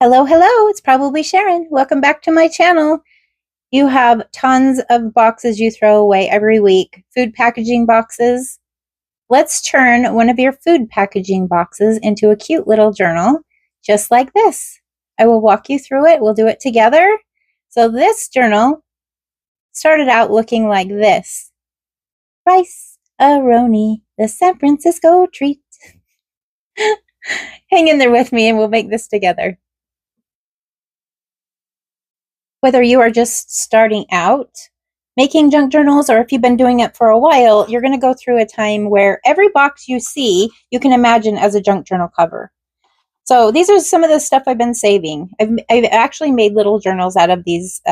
Hello, hello, it's probably Sharon. Welcome back to my channel. You have tons of boxes you throw away every week, food packaging boxes. Let's turn one of your food packaging boxes into a cute little journal, just like this. I will walk you through it. We'll do it together. So this journal started out looking like this. Rice-A-Roni, the San Francisco treat. Hang in there with me and we'll make this together. Whether you are just starting out making junk journals or if you've been doing it for a while, you're going to go through a time where every box you see, you can imagine as a junk journal cover. So these are some of the stuff I've been saving. I've actually made little journals out of these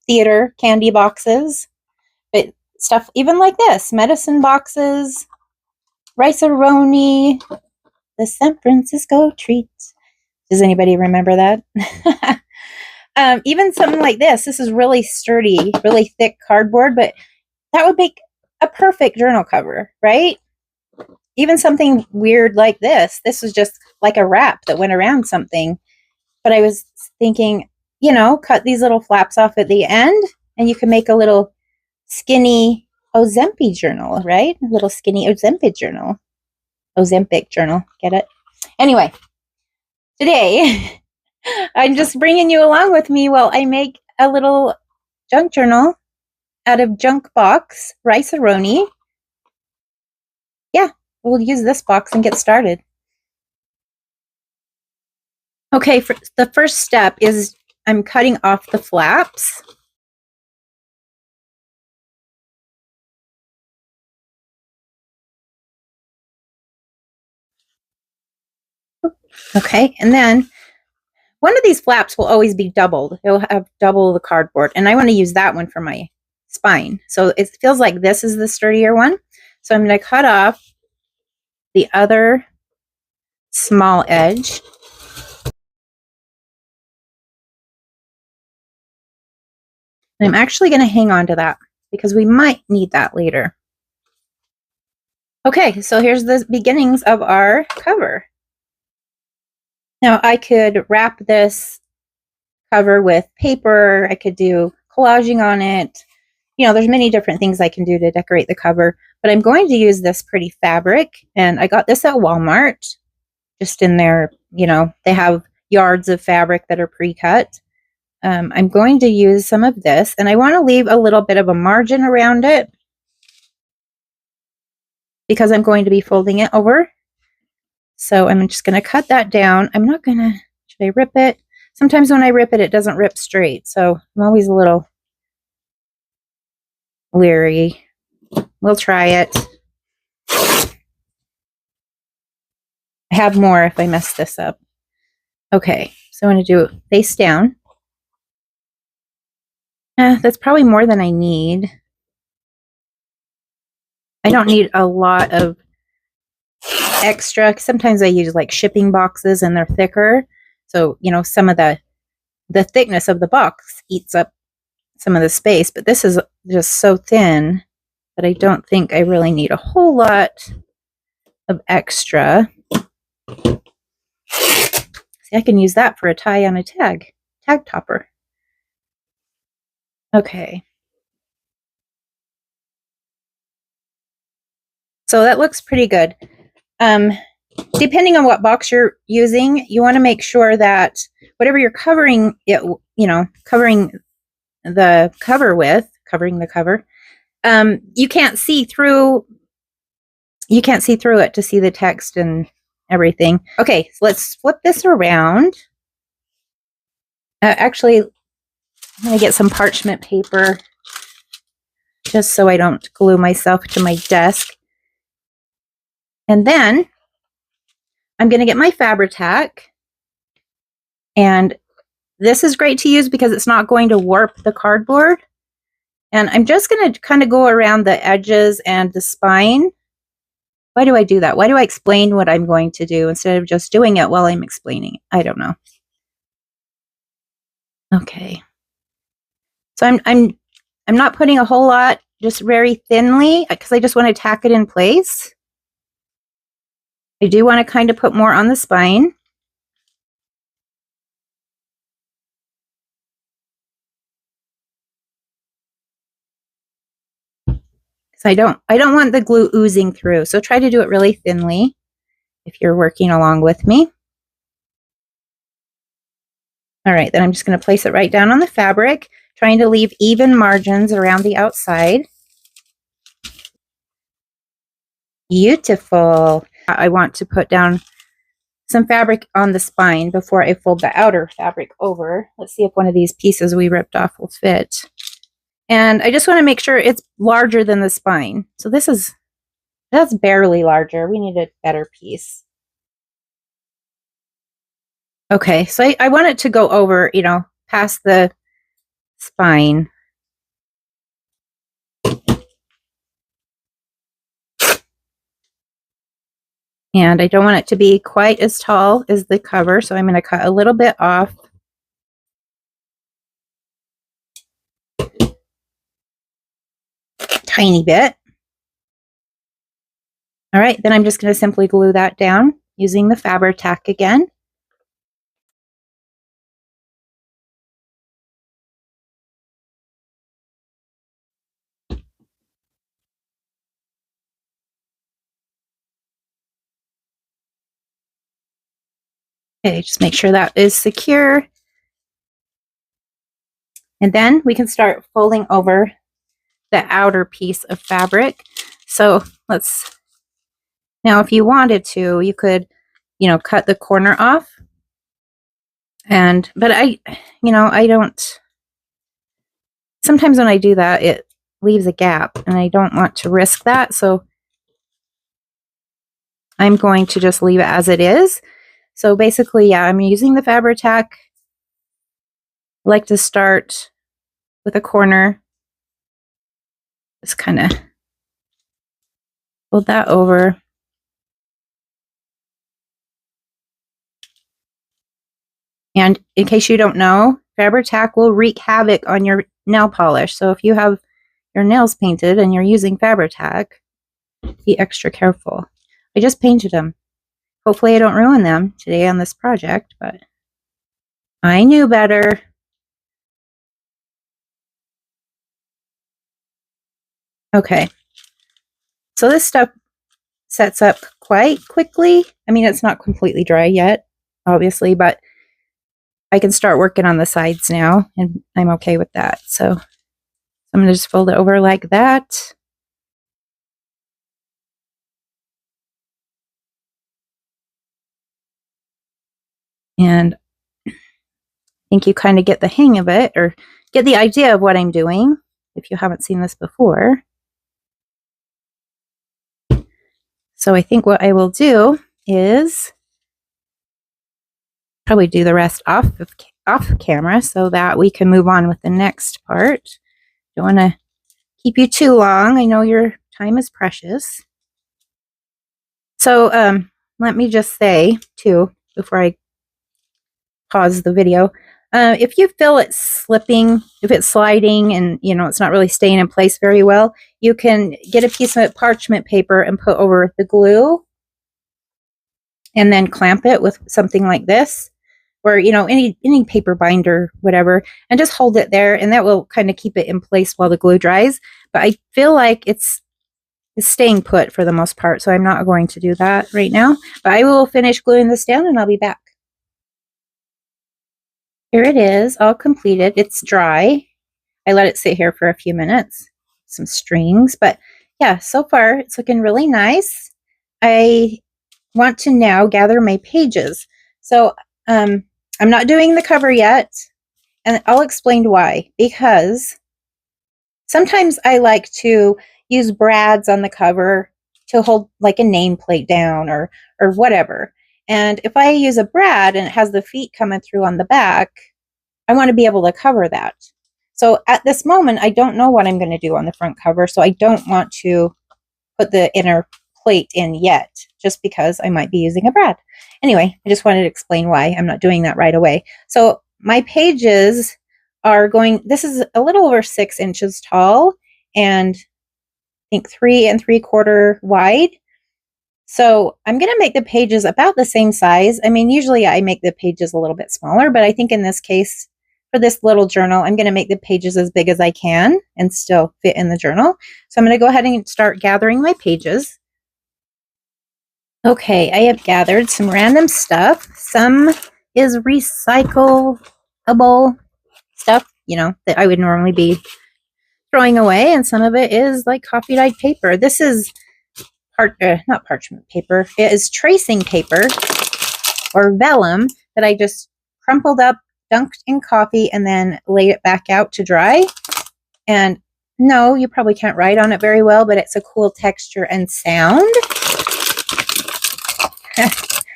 theater candy boxes, but stuff even like this, medicine boxes, Rice-A-Roni, the San Francisco treat. Does anybody remember that? Even something like this. This is really sturdy, really thick cardboard, but that would make a perfect journal cover, right? Even something weird like this. This is just like a wrap that went around something. But I was thinking, you know, cut these little flaps off at the end, and you can make a little skinny Ozempic journal, right? A little skinny Ozempic journal. Ozempic journal. Get it? Anyway, today I'm just bringing you along with me while I make a little junk journal out of junk box, Rice-A-Roni. Yeah, we'll use this box and get started. Okay, the first step is I'm cutting off the flaps. Okay, and then one of these flaps will always be doubled. It'll have double the cardboard, and I want to use that one for my spine. So it feels like this is the sturdier one. So I'm going to cut off the other small edge. And I'm actually going to hang on to that because we might need that later. Okay, so here's the beginnings of our cover. Now I could wrap this cover with paper. I could do collaging on it. You know, there's many different things I can do to decorate the cover, but I'm going to use this pretty fabric, and I got this at Walmart, just in there, you know, they have yards of fabric that are pre-cut. I'm going to use some of this, and I want to leave a little bit of a margin around it because I'm going to be folding it over. So I'm just going to cut that down. I'm not going to, should I rip it? Sometimes when I rip it, it doesn't rip straight. So I'm always a little leery. We'll try it. I have more if I mess this up. Okay, so I'm going to do it face down. That's probably more than I need. I don't need a lot of extra. Sometimes I use like shipping boxes and they're thicker. So, you know, some of the thickness of the box eats up some of the space, but this is just so thin that I don't think I really need a whole lot of extra. See, I can use that for a tie on a tag topper. Okay. So that looks pretty good. Depending on what box you're using, you want to make sure that whatever you're covering it, you know, covering the cover with, you can't see through it to see the text and everything. Okay, so let's flip this around. Actually, I'm going to get some parchment paper just so I don't glue myself to my desk. And then I'm going to get my Fabri-Tac, and this is great to use because it's not going to warp the cardboard. And I'm just going to kind of go around the edges and the spine. Why do I do that? Why do I explain what I'm going to do instead of just doing it while I'm explaining it? I don't know. Okay. So I'm not putting a whole lot, just very thinly, because I just want to tack it in place. I do want to kind of put more on the spine. So I don't want the glue oozing through. So try to do it really thinly if you're working along with me. All right, then I'm just going to place it right down on the fabric, trying to leave even margins around the outside. Beautiful. I want to put down some fabric on the spine before I fold the outer fabric over. Let's see if one of these pieces we ripped off will fit. And I just want to make sure it's larger than the spine. So that's barely larger. We need a better piece. Okay, so I want it to go over, past the spine. And I don't want it to be quite as tall as the cover, so I'm going to cut a little bit off. Tiny bit. All right, then I'm just going to simply glue that down using the Fabri-Tac again. Okay, just make sure that is secure. And then we can start folding over the outer piece of fabric. So now if you wanted to, you could, cut the corner off. But I don't, sometimes when I do that, it leaves a gap and I don't want to risk that. So I'm going to just leave it as it is. So basically, yeah, I'm using the Fabri-Tac. I like to start with a corner. Just kind of fold that over. And in case you don't know, Fabri-Tac will wreak havoc on your nail polish. So if you have your nails painted and you're using Fabri-Tac, be extra careful. I just painted them. Hopefully I don't ruin them today on this project, but I knew better. Okay. So this stuff sets up quite quickly. I mean, it's not completely dry yet, obviously, but I can start working on the sides now, and I'm okay with that. So I'm going to just fold it over like that. And I think you kind of get the hang of it, or get the idea of what I'm doing if you haven't seen this before. So I think what I will do is probably do the rest off camera so that we can move on with the next part. Don't want to keep you too long. I know your time is precious. So let me just say too, before I pause the video, if you feel it slipping, if it's sliding and it's not really staying in place very well, you can get a piece of parchment paper and put over the glue and then clamp it with something like this, or any paper binder, whatever, and just hold it there, and that will kind of keep it in place while the glue dries. But I feel like it's staying put for the most part, so I'm not going to do that right now. But I will finish gluing this down and I'll be back. Here it is, all completed. It's dry. I let it sit here for a few minutes. Some strings, but yeah, so far it's looking really nice. I want to now gather my pages. So I'm not doing the cover yet, and I'll explain why. Because sometimes I like to use brads on the cover to hold like a nameplate down or whatever. And if I use a brad and it has the feet coming through on the back, I want to be able to cover that. So at this moment, I don't know what I'm going to do on the front cover, so I don't want to put the inner plate in yet, just because I might be using a brad. Anyway, I just wanted to explain why I'm not doing that right away. So my pages are going, this is a little over 6 inches tall and I think 3 3/4 wide. So I'm going to make the pages about the same size. I mean, usually I make the pages a little bit smaller, but I think in this case, for this little journal, I'm going to make the pages as big as I can and still fit in the journal. So I'm going to go ahead and start gathering my pages. Okay, I have gathered some random stuff. Some is recyclable stuff, you know, that I would normally be throwing away, and some of it is like coffee dyed paper. This is not parchment paper. It is tracing paper or vellum that I just crumpled up, dunked in coffee, and then laid it back out to dry. And no, you probably can't write on it very well, but it's a cool texture and sound.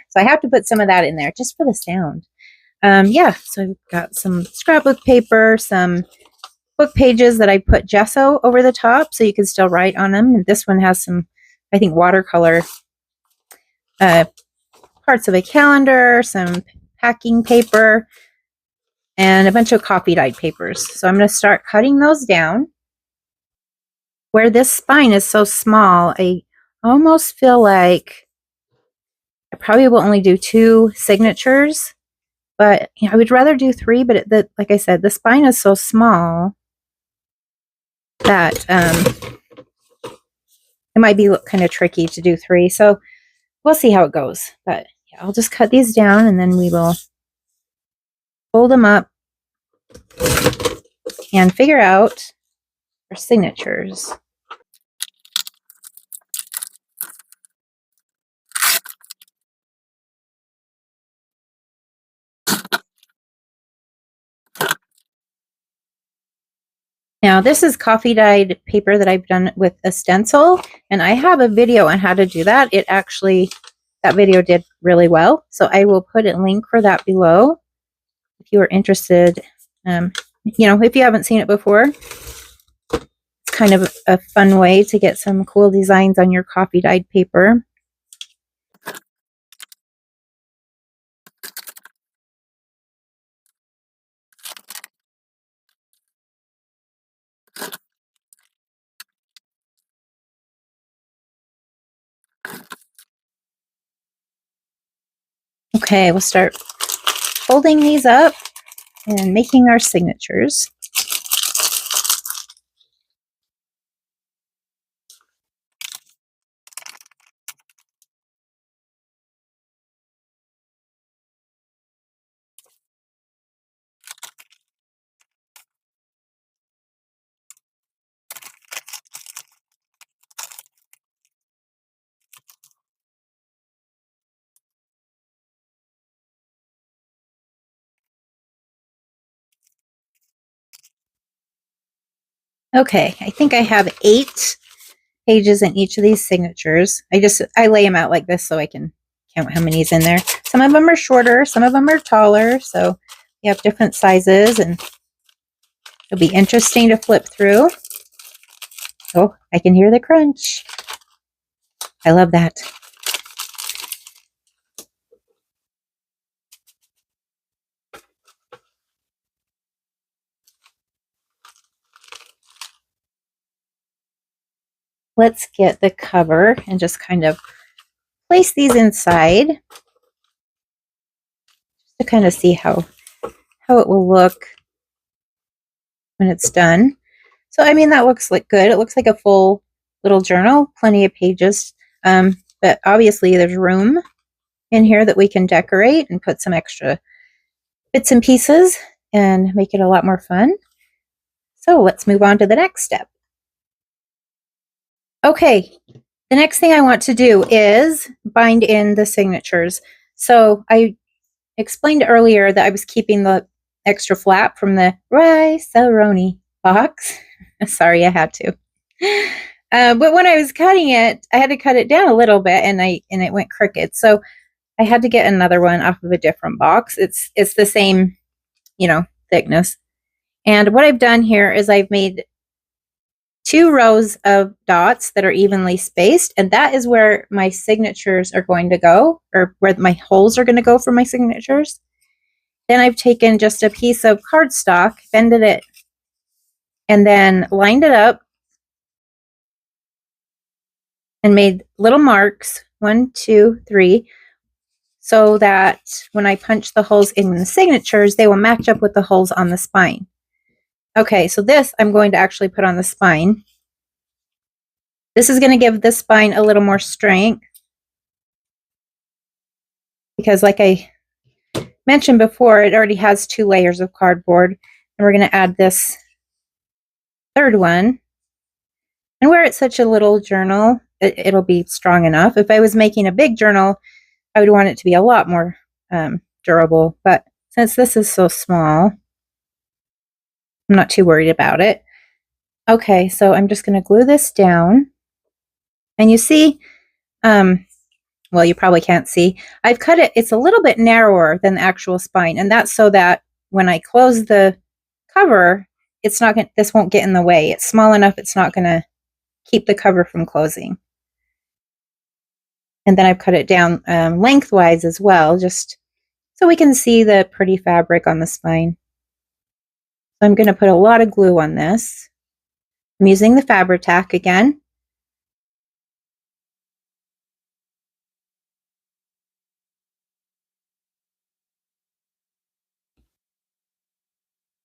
So I have to put some of that in there just for the sound. Yeah, so I've got some scrapbook paper, some book pages that I put gesso over the top so you can still write on them. And this one has some, I think, watercolor parts of a calendar, some packing paper, and a bunch of coffee dyed papers. So I'm going to start cutting those down. Where this spine is so small, I almost feel like I probably will only do 2 signatures, but you know, I would rather do 3, but like I said, the spine is so small that it might be kind of tricky to do 3. So we'll see how it goes. But yeah, I'll just cut these down and then we will fold them up and figure out our signatures. Now, this is coffee dyed paper that I've done with a stencil, and I have a video on how to do that. That video did really well, so I will put a link for that below if you are interested. You know, if you haven't seen it before, it's kind of a fun way to get some cool designs on your coffee dyed paper. Okay, we'll start folding these up and making our signatures. Okay, I think I have 8 pages in each of these signatures. I lay them out like this so I can count how many is in there. Some of them are shorter, some of them are taller, so you have different sizes, and it'll be interesting to flip through. Oh, I can hear the crunch. I love that. Let's get the cover and just kind of place these inside just to kind of see how it will look when it's done. So, I mean, that looks like good. It looks like a full little journal, plenty of pages. But obviously there's room in here that we can decorate and put some extra bits and pieces and make it a lot more fun. So let's move on to the next step. Okay, the next thing I want to do is bind in the signatures. So I explained earlier that I was keeping the extra flap from the Rice-A-Roni box. Sorry, I had to. But when I was cutting it, I had to cut it down a little bit, and it went crooked. So I had to get another one off of a different box. It's the same, you know, thickness. And what I've done here is I've made 2 rows of dots that are evenly spaced, and that is where my signatures are going to go, or where my holes are going to go for my signatures. Then I've taken just a piece of cardstock, bended it, and then lined it up and made little marks, 1, 2, 3, so that when I punch the holes in the signatures, they will match up with the holes on the spine. Okay, so this I'm going to actually put on the spine. This is going to give the spine a little more strength because, like I mentioned before, it already has 2 layers of cardboard, and we're going to add this third one. And where it's such a little journal, it'll be strong enough. If I was making a big journal, I would want it to be a lot more durable, but since this is so small, I'm not too worried about it. Okay, so I'm just going to glue this down. And you see, well, you probably can't see, I've cut it, it's a little bit narrower than the actual spine, and that's so that when I close the cover, it's not going, this won't get in the way. It's small enough, it's not going to keep the cover from closing. And then I've cut it down lengthwise as well, just so we can see the pretty fabric on the spine. So I'm going to put a lot of glue on this. I'm using the Fabri-Tac again.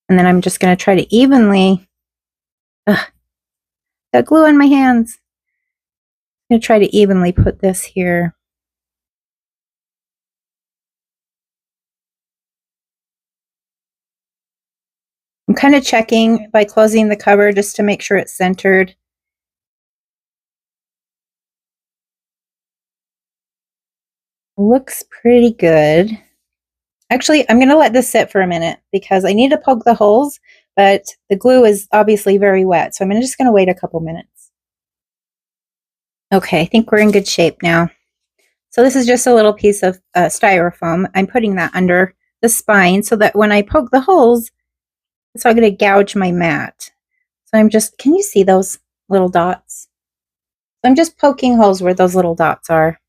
And then I'm just going to try to evenly, got glue on my hands. I'm going to try to evenly put this here. I'm kind of checking by closing the cover just to make sure it's centered. Looks pretty good. Actually, I'm going to let this sit for a minute because I need to poke the holes, but the glue is obviously very wet, so I'm just going to wait a couple minutes. Okay, I think we're in good shape now. So this is just a little piece of styrofoam. I'm putting that under the spine so that when I poke the holes, it's not going to gouge my mat. So I'm just, can you see those little dots? So I'm just poking holes where those little dots are.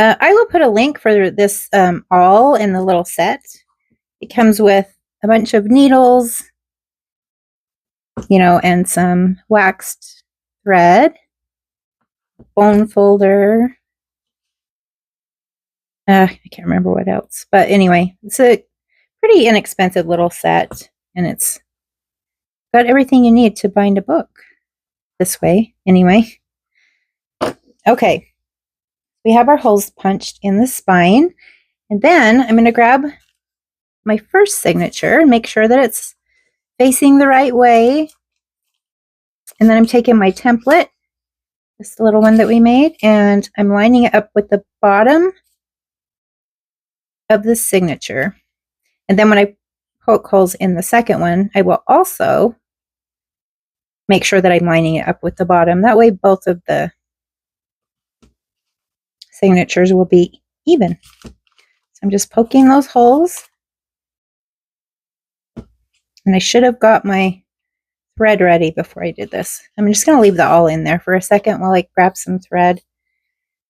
I will put a link for this awl in the little set. It comes with a bunch of needles, you know, and some waxed thread, bone folder. I can't remember what else. But anyway, it's a pretty inexpensive little set, and it's got everything you need to bind a book this way, anyway. Okay, we have our holes punched in the spine, and then I'm going to grab my first signature and make sure that it's facing the right way. And then I'm taking my template, this little one that we made, and I'm lining it up with the bottom of the signature. And then when I poke holes in the second one, I will also make sure that I'm lining it up with the bottom. That way both of the signatures will be even. So I'm just poking those holes. And I should have got my thread ready before I did this. I'm just going to leave that all in there for a second while I grab some thread.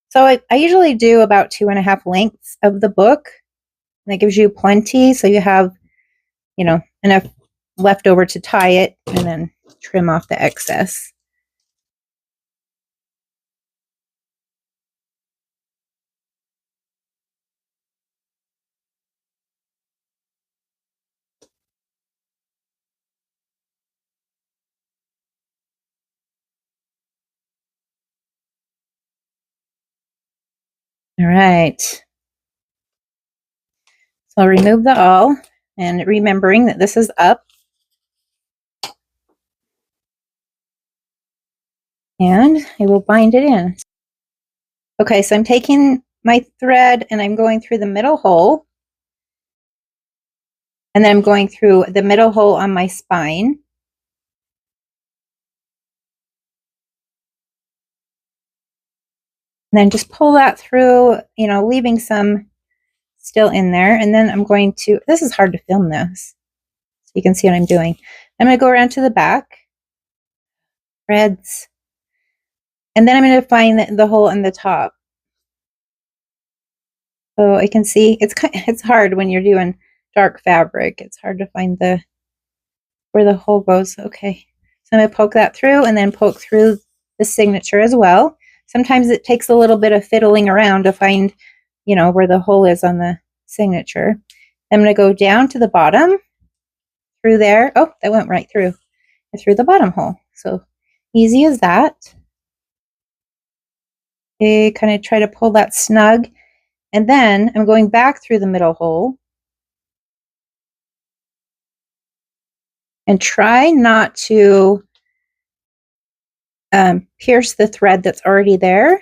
So I usually do about 2.5 lengths of the book. And that gives you plenty, so you have, you know, enough left over to tie it and then trim off the excess. All right. So I'll remove the awl, and remembering that this is up. And I will bind it in. Okay, so I'm taking my thread and I'm going through the middle hole. And then I'm going through the middle hole on my spine. And then just pull that through, you know, leaving some still in there. And then I'm going to, this is hard to film this, so you can see what I'm doing. I'm going to go around to the back, threads, and then I'm going to find the hole in the top. So I can see, it's hard when you're doing dark fabric. It's hard to find where the hole goes. Okay, so I'm going to poke that through and then poke through the signature as well. Sometimes it takes a little bit of fiddling around to find, you know, where the hole is on the signature. I'm going to go down to the bottom through there. Oh, that went right through the bottom hole. So easy as that. Okay, kind of try to pull that snug. And then I'm going back through the middle hole. And try not to pierce the thread that's already there.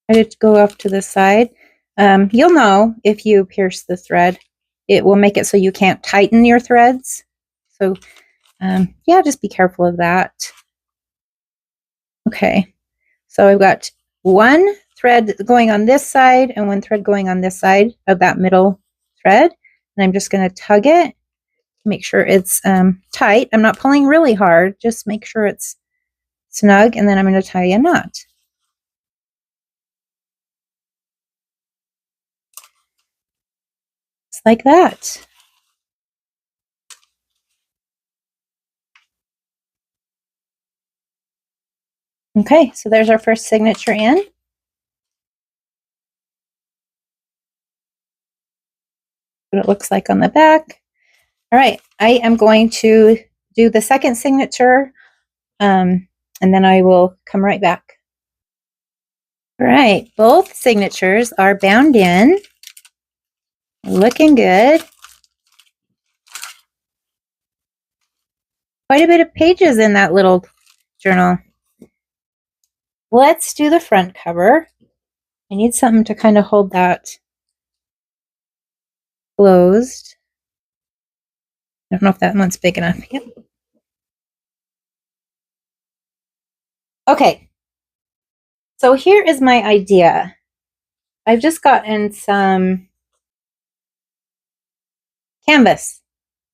Try to go off to the side. You'll know if you pierce the thread. It will make it so you can't tighten your threads. So yeah, just be careful of that. Okay, so I've got one thread going on this side and one thread going on this side of that middle thread. And I'm just going to tug it. Make sure it's tight. I'm not pulling really hard. Just make sure it's snug, and then I'm going to tie a knot. Just like that. Okay, so there's our first signature in. What it looks like on the back. All right, I am going to do the second signature, and then I will come right back. All right, both signatures are bound in. Looking good. Quite a bit of pages in that little journal. Let's do the front cover. I need something to kind of hold that closed. I don't know if that one's big enough. Yep. Okay. So here is my idea. I've just gotten some canvas.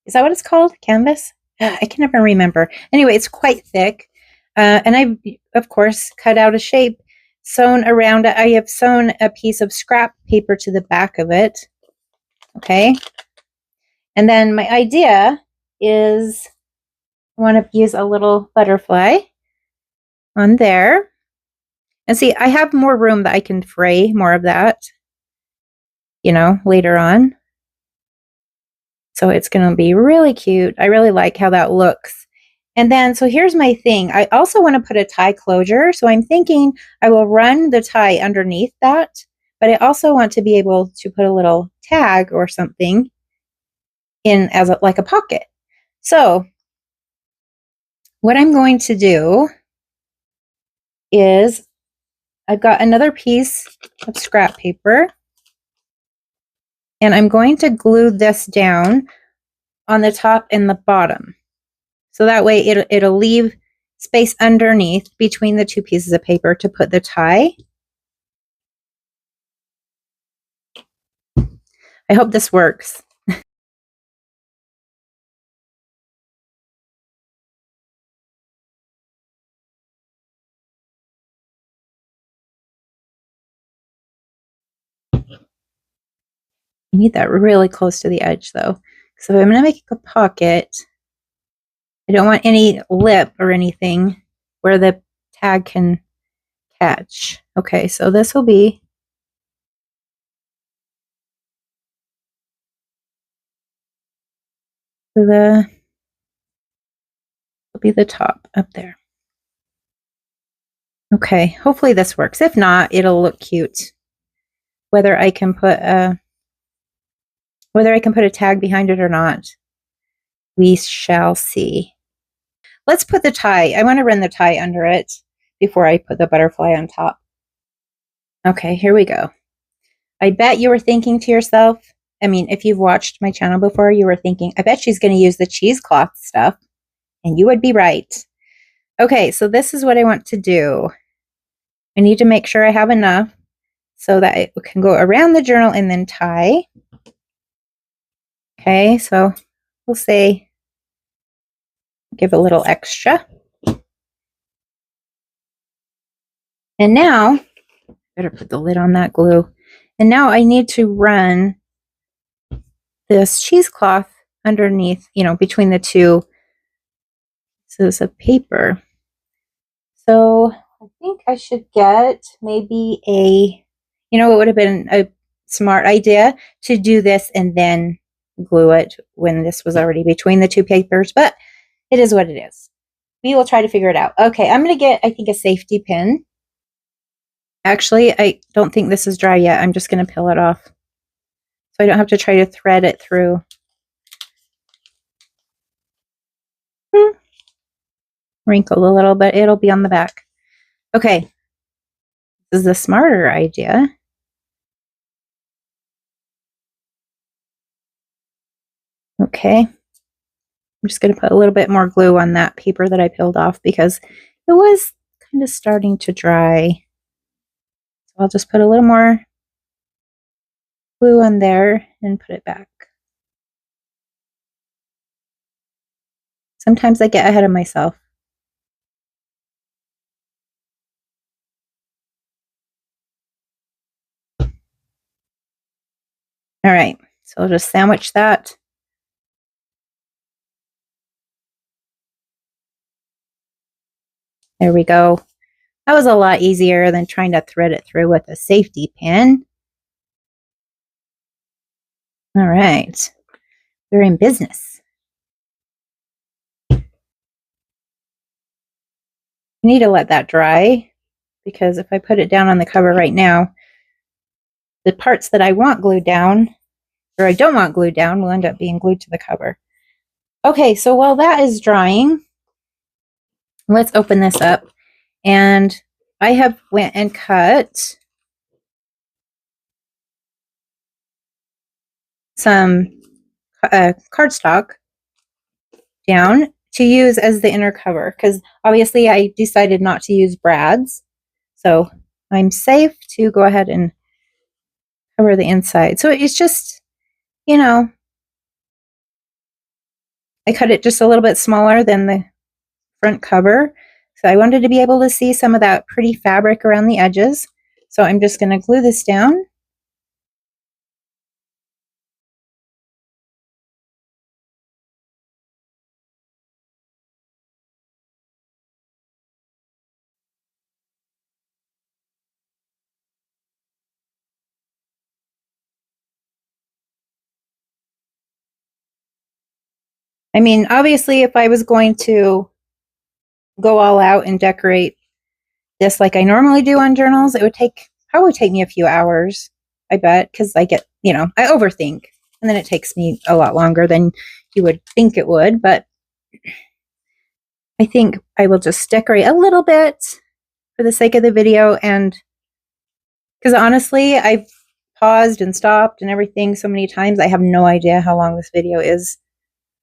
Is that what it's called? Canvas? I can never remember. Anyway, it's quite thick. And I've, of course, cut out a shape, sewn around it. I have sewn a piece of scrap paper to the back of it. Okay. And then my idea is I want to use a little butterfly on there. And see, I have more room that I can fray more of that, you know, later on. So it's going to be really cute. I really like how that looks. And then, so here's my thing. I also want to put a tie closure. So I'm thinking I will run the tie underneath that, but I also want to be able to put a little tag or something in as like a pocket. So what I'm going to do is I've got another piece of scrap paper, and I'm going to glue this down on the top and the bottom. So that way it'll leave space underneath between the two pieces of paper to put the tie. I hope this works. I need that really close to the edge though. So I'm going to make a pocket. I don't want any lip or anything where the tag can catch. Okay, so this will be the top up there. Okay, hopefully this works. If not, it'll look cute. Whether I can put a tag behind it or not, we shall see. Let's put the tie. I want to run the tie under it before I put the butterfly on top. Okay, here we go. I bet you were thinking to yourself, I mean, if you've watched my channel before, you were thinking, I bet she's going to use the cheesecloth stuff. And you would be right. Okay, so this is what I want to do. I need to make sure I have enough so that it can go around the journal and then tie. Okay, so we'll say, give a little extra. And now, better put the lid on that glue. And now I need to run this cheesecloth underneath, you know, between the two pieces of paper. So I think I should get maybe it would have been a smart idea to do this and then glue it when this was already between the two papers, but it is what it is. We will try to figure it out. Okay, I'm going to get, I think, a safety pin. Actually, I don't think this is dry yet. I'm just going to peel it off so I don't have to try to thread it through. Wrinkled a little, but it'll be on the back. Okay, this is a smarter idea. Okay, I'm just going to put a little bit more glue on that paper that I peeled off because it was kind of starting to dry. So I'll just put a little more glue on there and put it back. Sometimes I get ahead of myself. All right, so I'll just sandwich that. There we go. That was a lot easier than trying to thread it through with a safety pin. All right, we're in business. You need to let that dry because if I put it down on the cover right now, the parts that I want glued down, or I don't want glued down, will end up being glued to the cover. Okay, so while that is drying, let's open this up. And I have went and cut some cardstock down to use as the inner cover because obviously I decided not to use brads. So I'm safe to go ahead and cover the inside. So it's just, I cut it just a little bit smaller than the front cover. So I wanted to be able to see some of that pretty fabric around the edges. So I'm just going to glue this down. I mean, obviously, if I was going to go all out and decorate this like I normally do on journals, it would probably take me a few hours, I bet, because I get, I overthink. And then it takes me a lot longer than you would think it would. But I think I will just decorate a little bit for the sake of the video. And because honestly, I've paused and stopped and everything so many times, I have no idea how long this video is.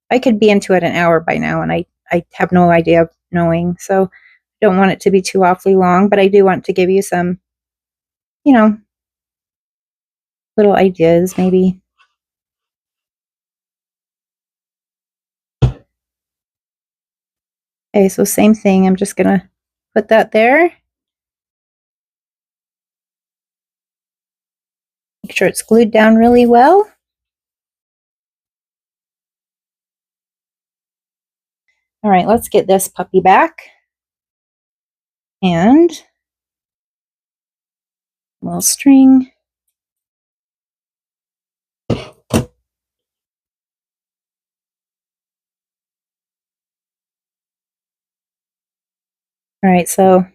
I could be into it an hour by now, and I have no idea of knowing. So I don't want it to be too awfully long, but I do want to give you some, little ideas maybe. Okay, so same thing. I'm just going to put that there. Make sure it's glued down really well. All right, let's get this puppy back. And a little string. All right, so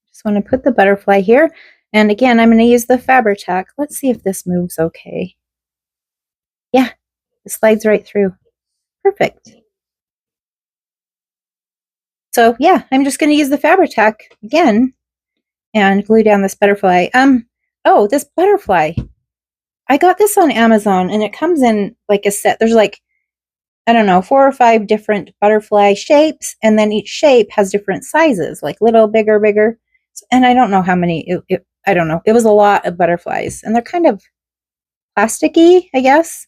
just want to put the butterfly here. And again, I'm going to use the Fabri-Tac. Let's see if this moves okay. Yeah, it slides right through. Perfect. So yeah, I'm just going to use the Fabri-Tac again and glue down this butterfly. Oh, this butterfly. I got this on Amazon and it comes in like a set. There's like, I don't know, 4 or 5 different butterfly shapes. And then each shape has different sizes, like little, bigger, bigger. And I don't know how many, I don't know. It was a lot of butterflies and they're kind of plasticky, I guess.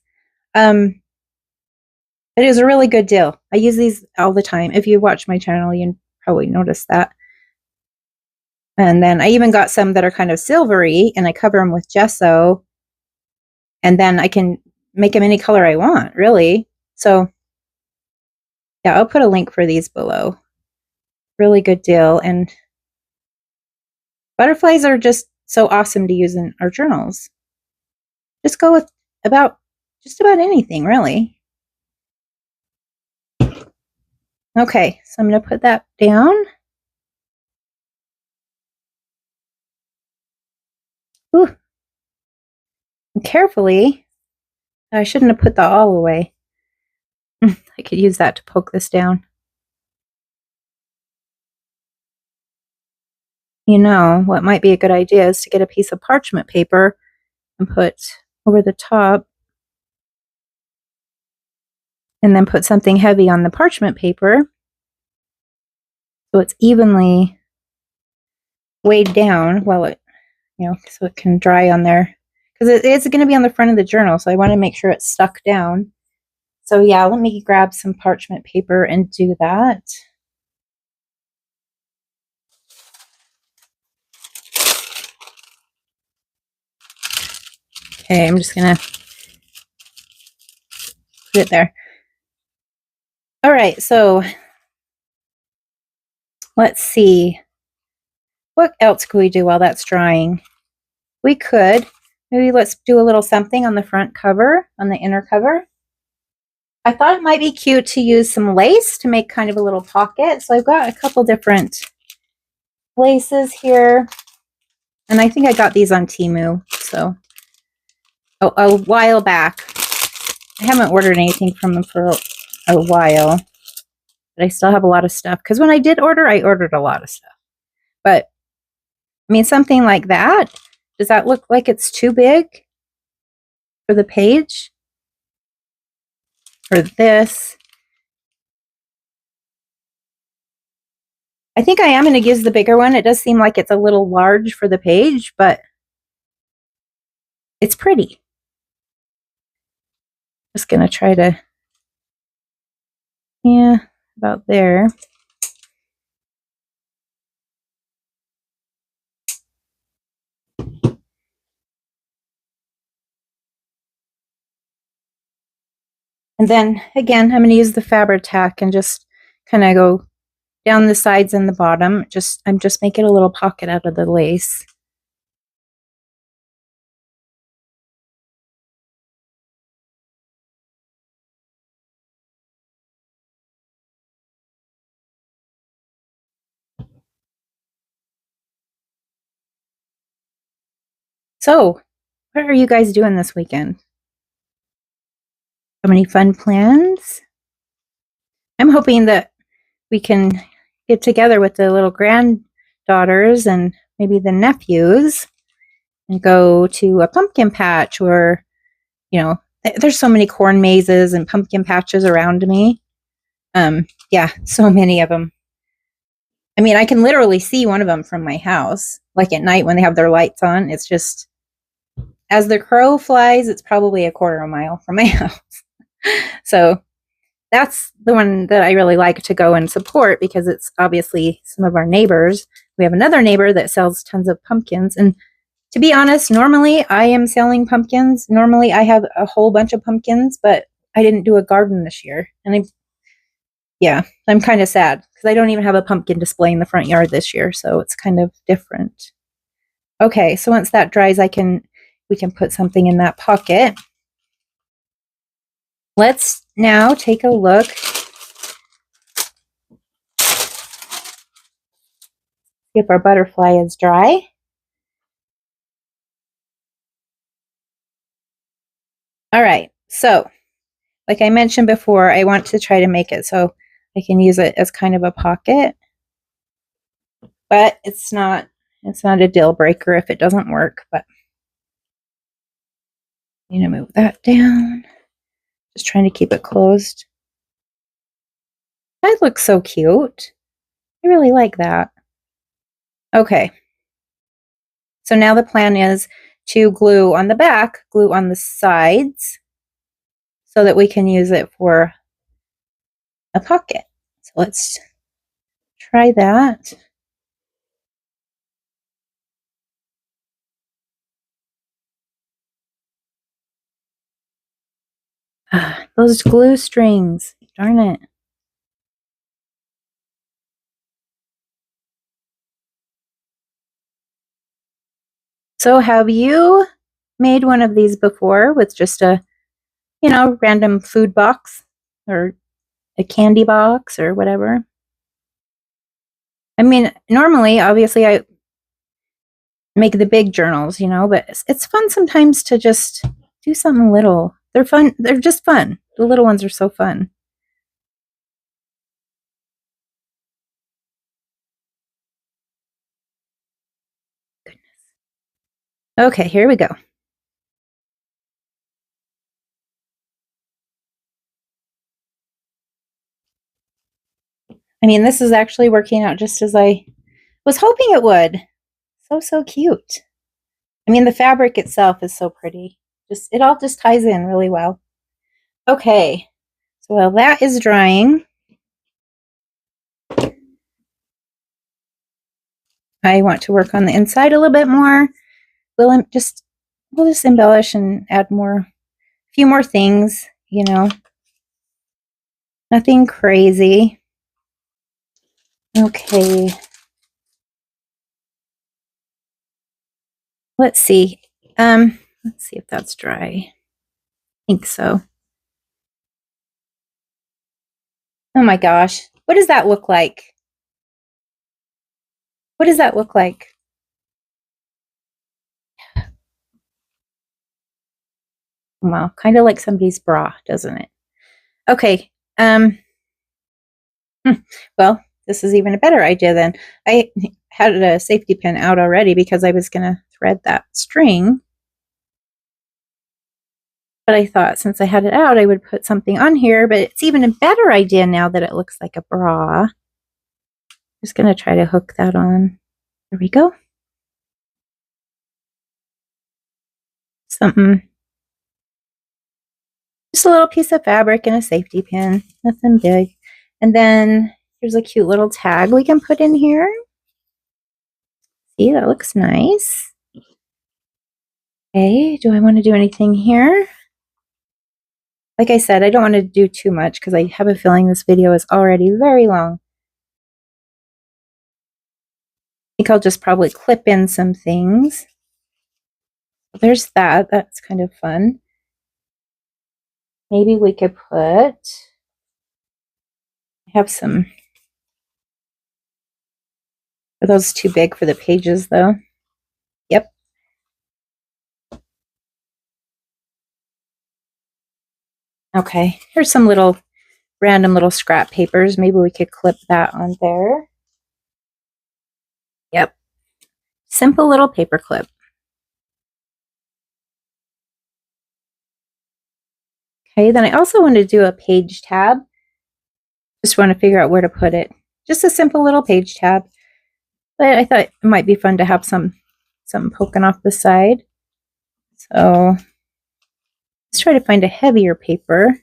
It is a really good deal. I use these all the time. If you watch my channel, you probably noticed that. And then I even got some that are kind of silvery and I cover them with gesso. And then I can make them any color I want, really. So yeah, I'll put a link for these below. Really good deal. And Butterflies are just so awesome to use in our journals. Just go with just about anything, really. Okay, so I'm going to put that down. Ooh. And carefully, I shouldn't have put the all away. I could use that to poke this down. You know, what might be a good idea is to get a piece of parchment paper and put over the top, and then put something heavy on the parchment paper so it's evenly weighed down while it, so it can dry on there. Because it's going to be on the front of the journal, so I want to make sure it's stuck down. So yeah, let me grab some parchment paper and do that. Okay, I'm just going to put it there. All right, so let's see. What else could we do while that's drying? We could, maybe let's do a little something on the front cover, on the inner cover. I thought it might be cute to use some lace to make kind of a little pocket. So I've got a couple different laces here. And I think I got these on Temu. So a while back. I haven't ordered anything from them for a while. But I still have a lot of stuff. Because when I did order, I ordered a lot of stuff. But, I mean, something like that. Does that look like it's too big for the page? Or this? I think I am going to use the bigger one. It does seem like it's a little large for the page, but it's pretty. Just going to try to, yeah, about there. And then again, I'm going to use the Fabri-Tac and just kind of go down the sides and the bottom. I'm just making a little pocket out of the lace. So, what are you guys doing this weekend? Have any fun plans? I'm hoping that we can get together with the little granddaughters and maybe the nephews and go to a pumpkin patch, or, there's so many corn mazes and pumpkin patches around me. Yeah, so many of them. I mean, I can literally see one of them from my house, like at night when they have their lights on. It's just, as the crow flies, it's probably a quarter of a mile from my house. So that's the one that I really like to go and support, because it's obviously some of our neighbors. We have another neighbor that sells tons of pumpkins. And to be honest, normally I am selling pumpkins. Normally I have a whole bunch of pumpkins, but I didn't do a garden this year. And I'm kind of sad because I don't even have a pumpkin display in the front yard this year. So it's kind of different. Okay, so once that dries, we can put something in that pocket. Let's now take a look. See if our butterfly is dry. All right, so like I mentioned before, I want to try to make it so I can use it as kind of a pocket, but it's not a deal breaker if it doesn't work. But I'm going to move that down. Just trying to keep it closed. That looks so cute. I really like that. Okay. So now the plan is to glue on the back, glue on the sides, so that we can use it for a pocket. So let's try that. Those glue strings. Darn it. So have you made one of these before with just a, random food box or a candy box or whatever? I mean, normally, obviously, I make the big journals, but it's fun sometimes to just do something little. They're fun. They're just fun. The little ones are so fun. Okay, here we go. I mean, this is actually working out just as I was hoping it would. So cute. I mean, the fabric itself is so pretty. It all just ties in really well. Okay, so while that is drying, I want to work on the inside a little bit more. We'll just embellish and add a few more things, nothing crazy. Okay. Let's see. Let's see if that's dry. I think so. Oh my gosh. What does that look like? What does that look like? Well, kind of like somebody's bra, doesn't it? Okay. Well, this is even a better idea then. I had a safety pin out already because I was going to thread that string. But I thought since I had it out, I would put something on here. But it's even a better idea now that it looks like a bra. Just going to try to hook that on. There we go. Something. Just a little piece of fabric and a safety pin. Nothing big. And then here's a cute little tag we can put in here. See, that looks nice. Okay, do I want to do anything here? Like I said, I don't want to do too much because I have a feeling this video is already very long. I think I'll just probably clip in some things. There's that. That's kind of fun. Maybe we could I have some. Are those too big for the pages though? Yep. Okay, here's some random little scrap papers. Maybe we could clip that on there. Yep. Simple little paper clip. Okay, then I also want to do a page tab. Just want to figure out where to put it. Just a simple little page tab. But I thought it might be fun to have something poking off the side. So let's try to find a heavier paper.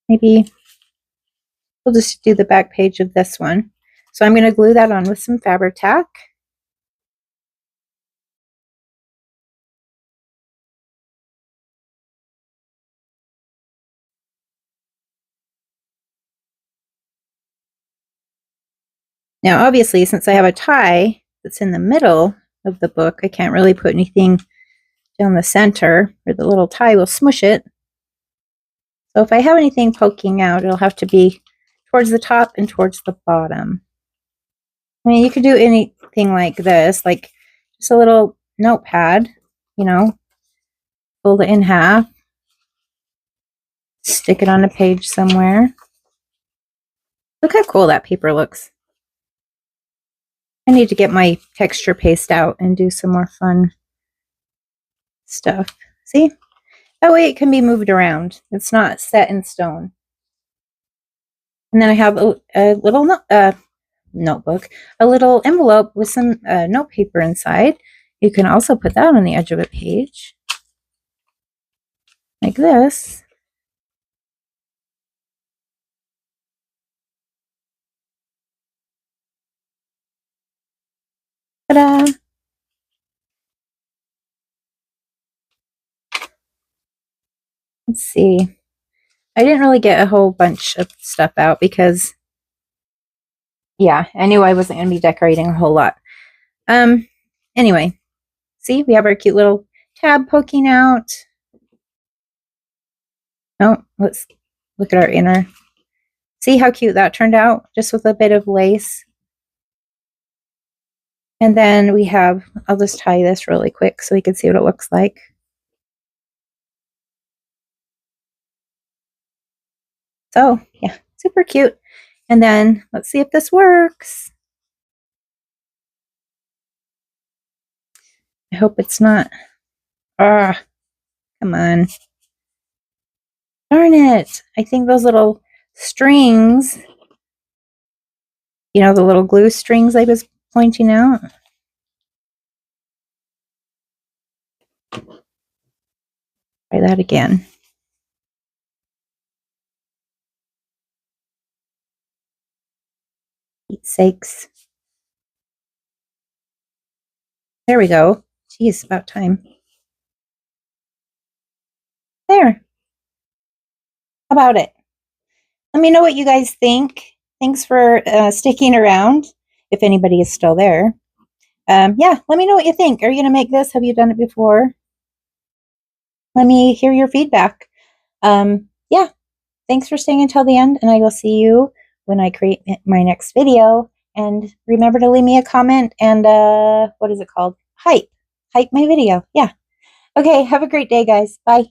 Maybe we'll just do the back page of this one. So I'm going to glue that on with some fabric tack. Now, obviously, since I have a tie that's in the middle of the book, I can't really put anything down the center or the little tie will smush it. So if I have anything poking out, it'll have to be towards the top and towards the bottom. I mean, you could do anything like this, like just a little notepad, fold it in half, stick it on a page somewhere. Look how cool that paper looks. I need to get my texture paste out and do some more fun stuff. See? That way it can be moved around. It's not set in stone. And then I have a little notebook, a little envelope with some note paper inside. You can also put that on the edge of a page, like this. Ta-da! Let's see. I didn't really get a whole bunch of stuff out because, yeah, I knew I wasn't going to be decorating a whole lot. Anyway, see, we have our cute little tab poking out. Oh, let's look at our inner. See how cute that turned out, just with a bit of lace. And then we have, I'll just tie this really quick so we can see what it looks like. So, yeah, super cute. And then let's see if this works. I hope it's not. Ah, come on. Darn it. I think those little strings, you know, the little glue strings I was pointing out. Try that again. Pete's sakes. There we go. Geez, about time. There. How about it? Let me know what you guys think. Thanks for sticking around, if anybody is still there. Yeah, let me know what you think. Are you going to make this? Have you done it before? Let me hear your feedback. Yeah, thanks for staying until the end, and I will see you when I create my next video. And remember to leave me a comment and, what is it called? Hype my video. Yeah. Okay, have a great day, guys. Bye.